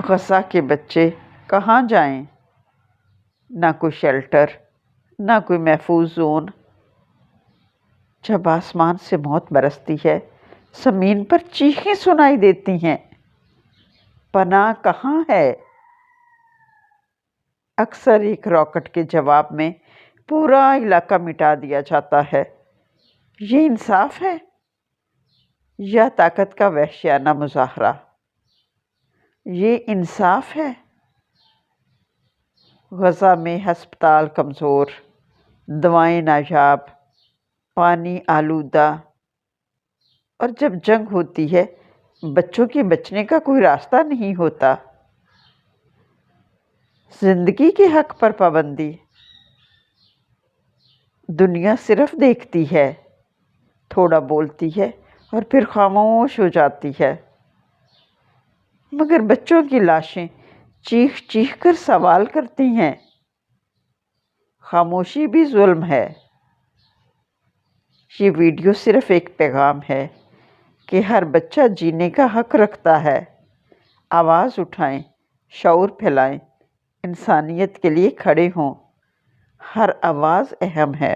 غزہ کے بچے کہاں جائیں؟ نہ کوئی شیلٹر، نہ کوئی محفوظ زون۔ جب آسمان سے موت برستی ہے، زمین پر چیخیں سنائی دیتی ہیں، پناہ کہاں ہے؟ اکثر ایک راکٹ کے جواب میں پورا علاقہ مٹا دیا جاتا ہے۔ یہ انصاف ہے یا طاقت کا وحشیانہ مظاہرہ؟ یہ انصاف ہے۔ غزہ میں ہسپتال کمزور، دوائیں نایاب، پانی آلودہ، اور جب جنگ ہوتی ہے بچوں کے بچنے کا کوئی راستہ نہیں ہوتا۔ زندگی کے حق پر پابندی۔ دنیا صرف دیکھتی ہے، تھوڑا بولتی ہے اور پھر خاموش ہو جاتی ہے، مگر بچوں کی لاشیں چیخ چیخ کر سوال کرتی ہیں۔ خاموشی بھی ظلم ہے۔ یہ ویڈیو صرف ایک پیغام ہے کہ ہر بچہ جینے کا حق رکھتا ہے۔ آواز اٹھائیں، شعور پھیلائیں، انسانیت کے لیے کھڑے ہوں۔ ہر آواز اہم ہے۔